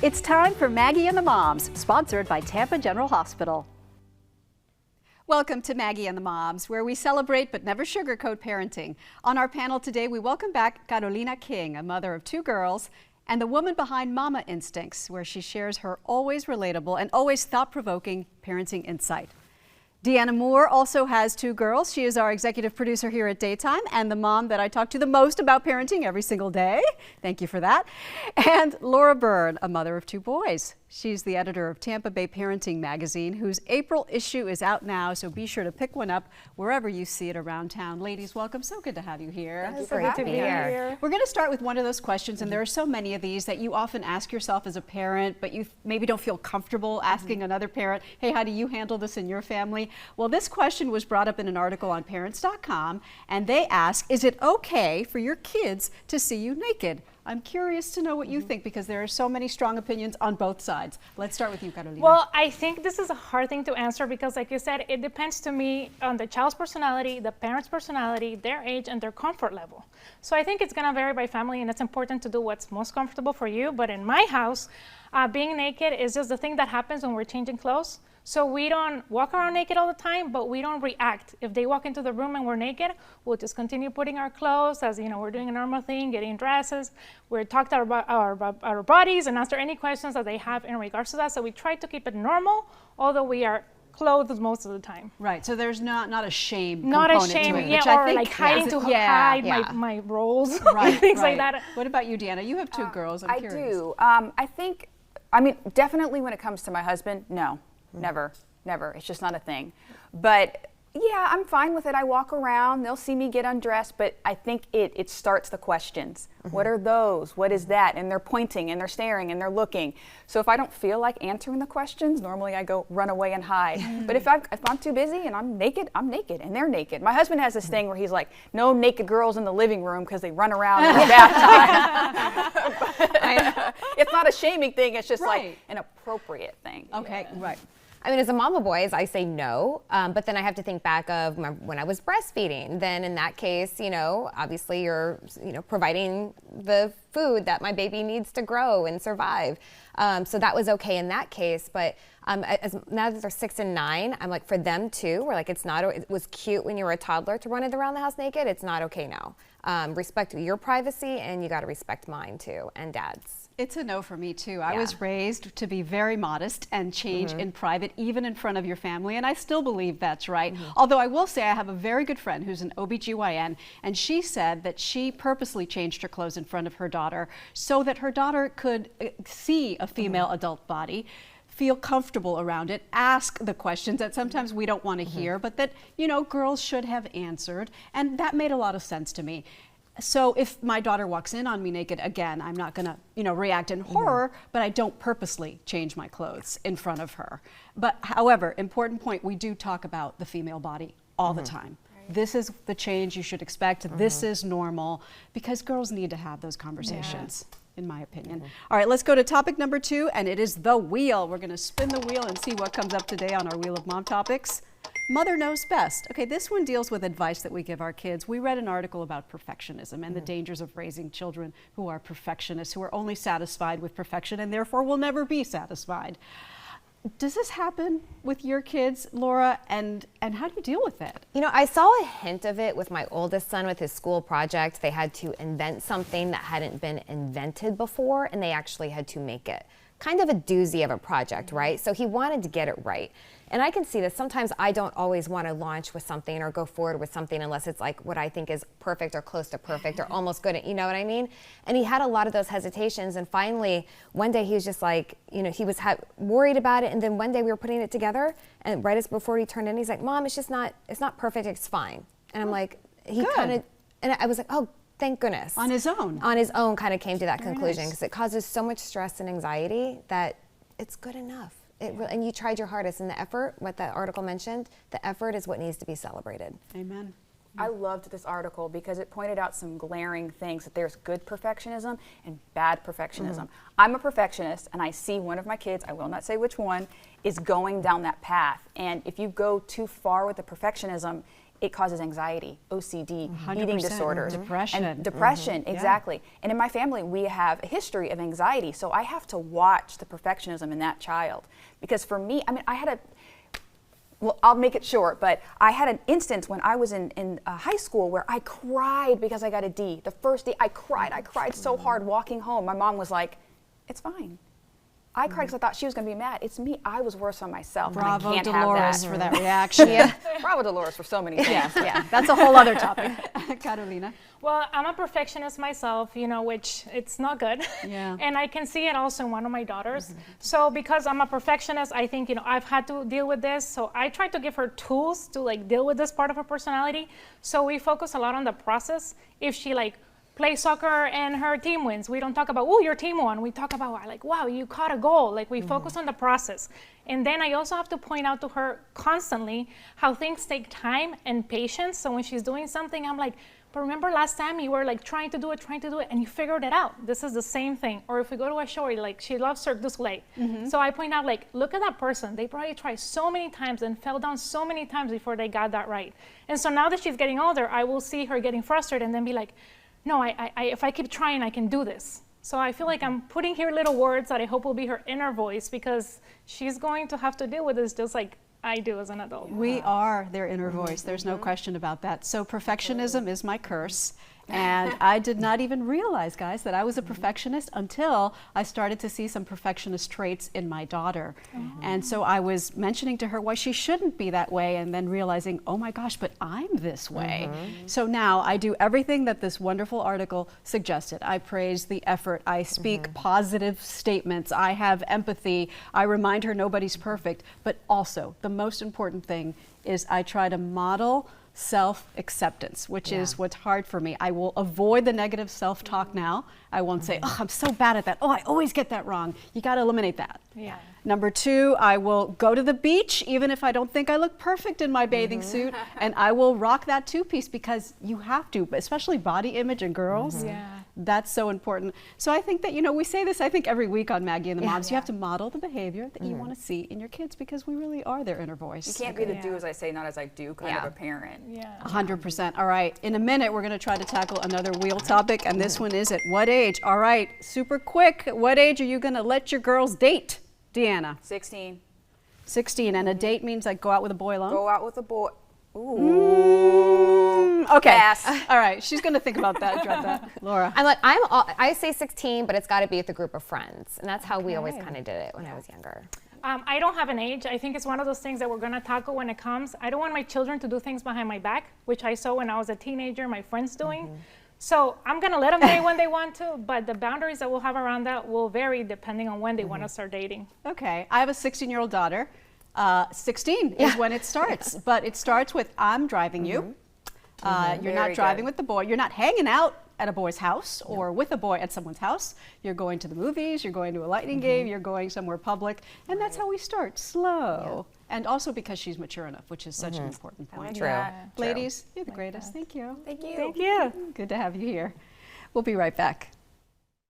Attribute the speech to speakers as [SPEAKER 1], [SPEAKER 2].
[SPEAKER 1] It's time for Maggie and the Moms, sponsored by Tampa General Hospital. Welcome to Maggie and the Moms, where we celebrate but never sugarcoat parenting. On our panel today, we welcome back Carolina King, a mother of 2 girls, and the woman behind Mama Instincts, where she shares her always relatable and always thought-provoking parenting insight. Deanna Moore also has 2 girls. She is our executive producer here at Daytime and the mom that I talk to the most about parenting every single day. Thank you for that. And Laura Byrne, a mother of 2 boys. She's the editor of Tampa Bay Parenting Magazine, whose April issue is out now, so be sure to pick one up wherever you see it around town. Ladies, welcome. So good to have you here.
[SPEAKER 2] Thank you for having me here.
[SPEAKER 1] We're going to start with one of those questions, and there are so many of these that you often ask yourself as a parent, but you maybe don't feel comfortable asking another parent, hey, how do you handle this in your family? Well, this question was brought up in an article on parents.com, and they ask, is it okay for your kids to see you naked? I'm curious to know what you think, because there are so many strong opinions on both sides. Let's start with you, Carolina.
[SPEAKER 2] Well, I think this is a hard thing to answer because, like you said, it depends to me on the child's personality, the parent's personality, their age, and their comfort level. So I think it's going to vary by family, and it's important to do what's most comfortable for you. But in my house, being naked is just the thing that happens when we're changing clothes. So we don't walk around naked all the time, but we don't react. If they walk into the room and we're naked, we'll just continue putting our clothes as, you know, we're doing a normal thing, getting dresses. We're talking about our bodies and answer any questions that they have in regards to that. So we try to keep it normal, although we are clothed most of the time.
[SPEAKER 1] Right, so there's not a shame
[SPEAKER 2] not a
[SPEAKER 1] component
[SPEAKER 2] shame,
[SPEAKER 1] to it,
[SPEAKER 2] yeah,
[SPEAKER 1] which
[SPEAKER 2] or
[SPEAKER 1] I think,
[SPEAKER 2] like hiding to hide my rolls,
[SPEAKER 1] right,
[SPEAKER 2] things
[SPEAKER 1] right.
[SPEAKER 2] like that.
[SPEAKER 1] What about you, Deanna? You have 2 girls, I'm curious.
[SPEAKER 3] I do. I mean, definitely when it comes to my husband, no, never. It's just not a thing. But yeah, I'm fine with it. I walk around, they'll see me get undressed, but I think it starts the questions. What are those? What is that? And they're pointing and they're staring and they're looking. So if I don't feel like answering the questions, normally I go run away and hide. But if I'm too busy and I'm naked and they're naked. My husband has this thing where he's like, no naked girls in the living room because they run around in the bath time. It's not a shaming thing, it's just like an appropriate thing.
[SPEAKER 1] Okay, right.
[SPEAKER 4] I mean, as a mom of boys, I say no, but then I have to think back of when I was breastfeeding. Then in that case, you know, obviously you're, providing the food that my baby needs to grow and survive. So that was okay in that case. But now that they're 6 and 9, I'm like, for them too, we're like, it was cute when you were a toddler to run around the house naked. It's not okay now. Respect your privacy, and you got to respect mine too, and Dad's.
[SPEAKER 1] It's a no for me too. I was raised to be very modest and change in private, even in front of your family, and I still believe that's right. Although I will say I have a very good friend who's an OBGYN, and she said that she purposely changed her clothes in front of her daughter so that her daughter could see a female adult body, feel comfortable around it, ask the questions that sometimes we don't want to hear, but that, girls should have answered, and that made a lot of sense to me. So if my daughter walks in on me naked, again, I'm not gonna, react in horror, but I don't purposely change my clothes in front of her. But however, important point, we do talk about the female body all the time. This is the change you should expect. This is normal, because girls need to have those conversations, in my opinion. All right, let's go to topic number 2, and it is the wheel. We're gonna spin the wheel and see what comes up today on our Wheel of Mom topics. Mother knows best. Okay, this one deals with advice that we give our kids. We read an article about perfectionism and the dangers of raising children who are perfectionists, who are only satisfied with perfection and therefore will never be satisfied. Does this happen with your kids, Laura, and how do you deal with it?
[SPEAKER 4] I saw a hint of it with my oldest son with his school project. They had to invent something that hadn't been invented before, and they actually had to make it. Kind of a doozy of a project, right? So he wanted to get it right. And I can see that sometimes I don't always want to launch with something or go forward with something unless it's like what I think is perfect or close to perfect or almost good at, you know what I mean? And he had a lot of those hesitations, and finally one day he was just like, he was worried about it, and then one day we were putting it together, and right as before he turned in, he's like, Mom, it's not perfect, it's fine. And I'm like, and I was like, oh, thank goodness.
[SPEAKER 1] On his own?
[SPEAKER 4] On his own, kind of came to that
[SPEAKER 1] Very
[SPEAKER 4] conclusion,
[SPEAKER 1] nice.
[SPEAKER 4] because it causes so much stress and anxiety that it's good enough. And you tried your hardest, and the effort, what that article mentioned, the effort is what needs to be celebrated.
[SPEAKER 1] Amen.
[SPEAKER 3] I loved this article because it pointed out some glaring things, that there's good perfectionism and bad perfectionism. I'm a perfectionist, and I see one of my kids, I will not say which one, is going down that path. And if you go too far with the perfectionism, it causes anxiety, OCD, eating
[SPEAKER 1] 100%.
[SPEAKER 3] disorders.
[SPEAKER 1] Depression.
[SPEAKER 3] And depression, exactly. And in my family, we have a history of anxiety. So I have to watch the perfectionism in that child. Because for me, I mean, well, I'll make it short, but I had an instance when I was in high school where I cried because I got a D. The first D, I cried so hard walking home. My mom was like, it's fine. I cried because I thought she was going to be mad. It's me. I was worse on myself.
[SPEAKER 1] Bravo,
[SPEAKER 3] I can't
[SPEAKER 1] Dolores,
[SPEAKER 3] have that.
[SPEAKER 1] for that reaction.
[SPEAKER 3] Bravo, Dolores, for so many things.
[SPEAKER 1] Yeah, that's a whole other topic. Carolina?
[SPEAKER 2] Well, I'm a perfectionist myself, you know, which it's not good.
[SPEAKER 1] Yeah.
[SPEAKER 2] And I can see it also in one of my daughters. So because I'm a perfectionist, I think, you know, I've had to deal with this. So I try to give her tools to like deal with this part of her personality. So we focus a lot on the process. If she like plays soccer and her team wins, we don't talk about, oh, your team won. We talk about like, wow, you caught a goal. Like we focus on the process. And then I also have to point out to her constantly how things take time and patience. So when she's doing something, I'm like, but remember last time you were like trying to do it, and you figured it out. This is the same thing. Or if we go to a show, like she loves Cirque du Soleil. So I point out, like, look at that person. They probably tried so many times and fell down so many times before they got that right. And so now that she's getting older, I will see her getting frustrated and then be like, no, if I keep trying, I can do this. So I feel like I'm putting here little words that I hope will be her inner voice, because she's going to have to deal with this just like I do as an adult.
[SPEAKER 1] We are their inner voice. There's no question about that. So perfectionism is my curse. And I did not even realize, guys, that I was a perfectionist until I started to see some perfectionist traits in my daughter. And so I was mentioning to her why she shouldn't be that way, and then realizing, oh my gosh, but I'm this way. So now I do everything that this wonderful article suggested. I praise the effort. I speak positive statements. I have empathy. I remind her nobody's perfect. But also, the most important thing is I try to model self-acceptance, which is what's hard for me. I will avoid the negative self-talk now. I won't say, oh, I'm so bad at that. Oh, I always get that wrong. You got to eliminate that.
[SPEAKER 2] Yeah.
[SPEAKER 1] Number two, I will go to the beach, even if I don't think I look perfect in my bathing suit, and I will rock that two-piece, because you have to, especially body image and girls. That's so important. So I think that, you know, we say this, I think, every week on Maggie and the Moms. You have to model the behavior that you want to see in your kids, because we really are their inner voice.
[SPEAKER 3] You can't be the do as I say, not as I do kind of a parent.
[SPEAKER 1] 100%. All right. In a minute, we're going to try to tackle another wheel topic, and this one is at what age? All right. Super quick. At what age are you going to let your girls date, Deanna?
[SPEAKER 3] 16.
[SPEAKER 1] 16. And a date means like go out with a boy alone?
[SPEAKER 3] Go out with a boy. Ooh.
[SPEAKER 1] Okay.
[SPEAKER 3] Pass.
[SPEAKER 1] All right. She's going to think about that. Drop that. Laura.
[SPEAKER 4] I say 16, but it's got to be with a group of friends. And that's how we always kind of did it when I was younger.
[SPEAKER 2] I don't have an age. I think it's one of those things that we're going to tackle when it comes. I don't want my children to do things behind my back, which I saw when I was a teenager, my friends doing. So I'm going to let them date when they want to, but the boundaries that we'll have around that will vary depending on when they want to start dating.
[SPEAKER 1] Okay. I have a 16-year-old daughter. 16 is when it starts, but it starts with I'm driving you. You're not driving with the boy. You're not hanging out at a boy's house or with a boy at someone's house. You're going to the movies, you're going to a lightning game, you're going somewhere public, and that's how we start, slow. And also because she's mature enough, which is such an important point.
[SPEAKER 4] True.
[SPEAKER 1] Ladies, you're the greatest. Thank you.
[SPEAKER 3] Thank you.
[SPEAKER 2] Thank you.
[SPEAKER 1] Good to have you here. We'll be right back.